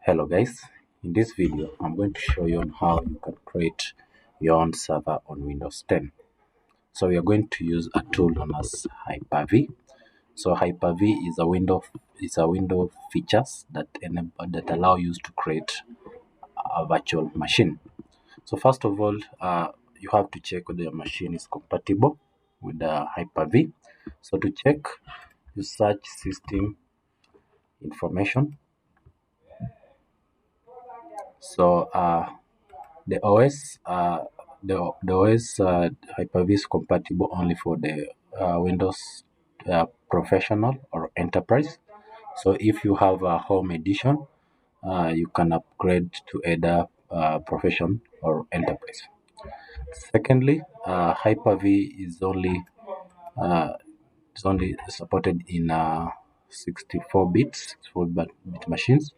Hello guys, in this video I'm going to show you on how you can create your own server on Windows 10. So we are going to use a tool known as Hyper-V. So Hyper-V is a window features that allow you to create a virtual machine. So first of all, you have to check whether your machine is compatible with the Hyper-V. So to check, you search system information. So the OS the OS Hyper-V is compatible only for the Windows Professional or Enterprise. So if you have a home edition, you can upgrade to either Profession or Enterprise. Secondly, Hyper-V uh, is only supported in 64-bit machines.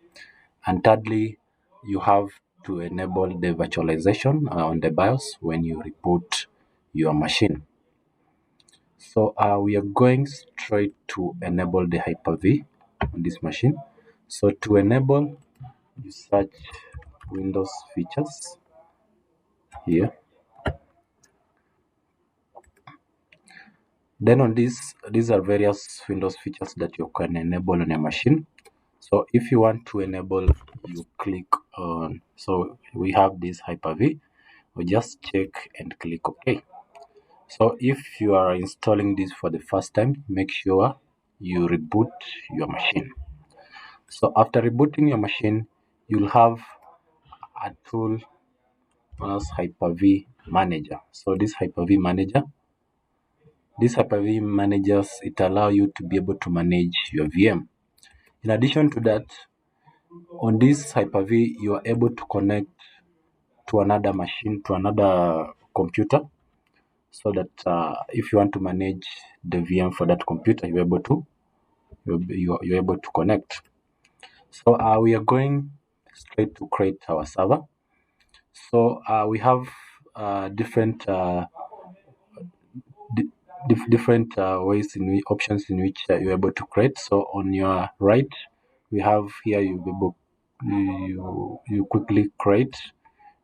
And thirdly, you have to enable the virtualization on the BIOS when you reboot your machine. So we are going straight to enable the Hyper-V on this machine. So to enable, you search Windows features here. Then on this, these are various Windows features that you can enable on a machine. So if you want to enable, you click on, so we have this Hyper-V, we just check and click OK. So if you are installing this for the first time, make sure you reboot your machine. So after rebooting your machine, you'll have a tool known as Hyper-V Manager. So this Hyper-V managers, it allows you to be able to manage your VM. In addition to that, on this Hyper-V, you are able to connect to another machine, to another computer, so that if you want to manage the VM for that computer, you're able to connect. So we are going straight to create our server. So we have different different ways options in which you're able to create. So on your right, we have here you quickly create.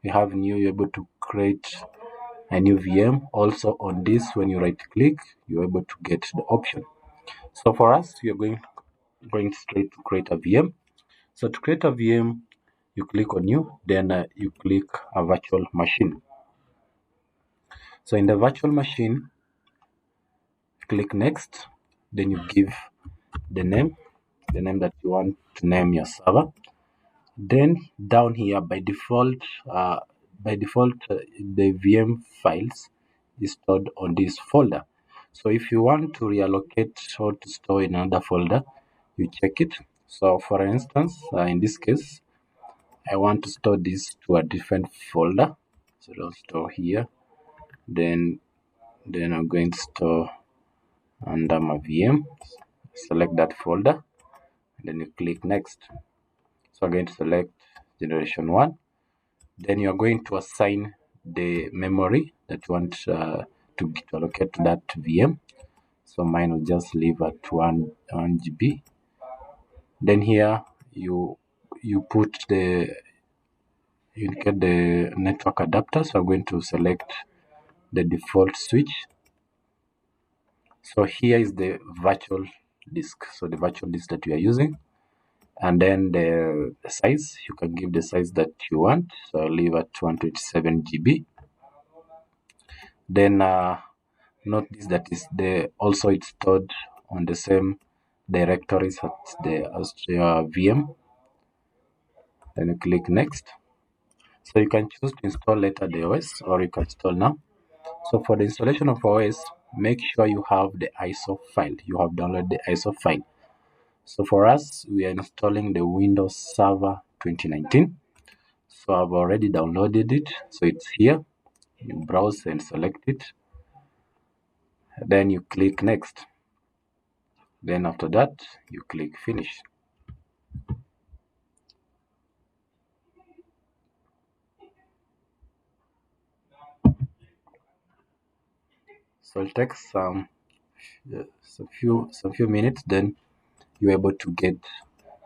You have new, you're able to create a new VM. Also on this, when you right click, you're able to get the option. So for us, we are going straight to create a VM. So to create a VM, you click on new, then you click a virtual machine. So in the virtual machine, click next, then you give the name that you want to name your server. Then down here, the VM files is stored on this folder. So if you want to reallocate or to store in another folder, you check it. So for instance, in this case, I want to store this to a different folder. So I'll store here. Then I'm going to store under my VM. Select that folder. Then you click next. So I'm going to select generation 1. Then you're going to assign the memory that you want to allocate to that VM. So mine will just leave at 1 GB. Then here you put you get the network adapter. So I'm going to select the default switch. So here is the virtual disk. So the virtual disk that we are using. And then the size, you can give the size that you want. So I'll leave at 127 GB. Then notice that also it's stored on the same directories as your VM. Then you click next. So you can choose to install later the OS, or you can install now. So for the installation of OS, make sure you have the ISO file. You have downloaded the ISO file. So for us, we are installing the Windows Server 2019. So I've already downloaded it. So it's here. You browse and select it. Then you click next. Then after that, you click finish. So it takes some few minutes. Then you're able to get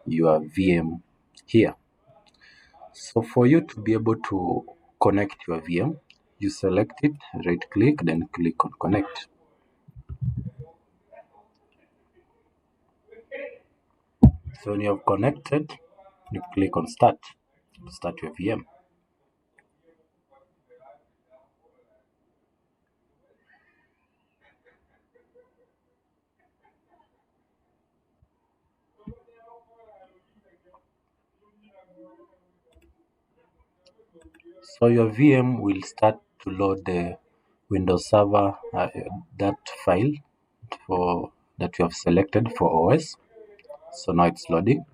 your VM here. So for you to be able to connect your VM, you select it, right click, then click on connect. So when you have connected, you click on start to start your VM. So your VM will start to load the Windows Server, that file for that you have selected for OS. So now it's loading.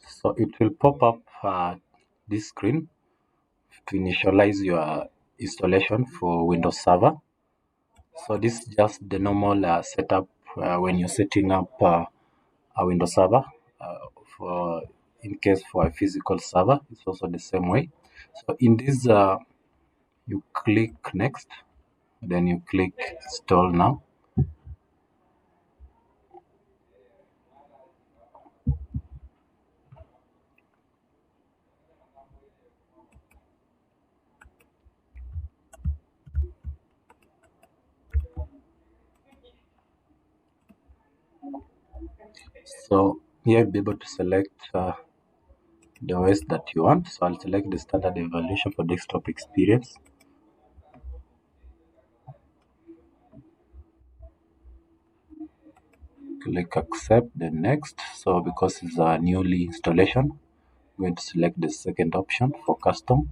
So it will pop up this screen to initialize your installation for Windows Server. So this is just the normal setup when you're setting up a Windows Server. For in case for a physical server, it's also the same way. So in this, you click next, then you click install now. So here you'll be able to select the OS that you want. So I'll select the standard evaluation for desktop experience. Click accept, then next. So because it's a newly installation, I'm going to select the second option for custom.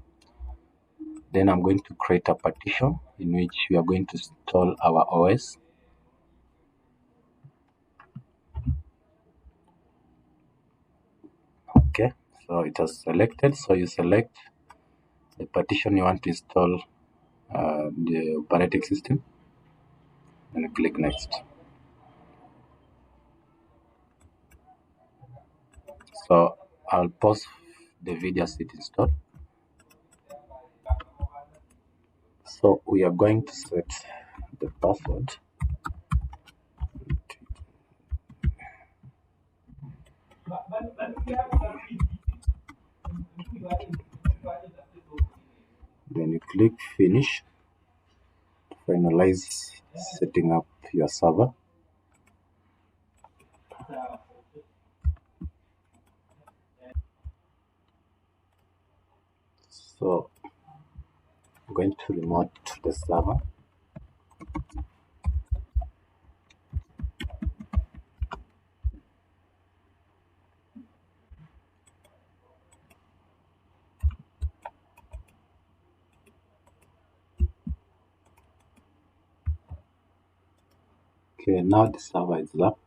Then I'm going to create a partition in which we are going to install our OS. Okay, so it has selected. So you select the partition you want to install the operating system, and click next. So I'll pause the video as it installed. So we are going to set the password. Then you click finish to finalize setting up your server. So I'm going to remote the server. Okay, now the server is up.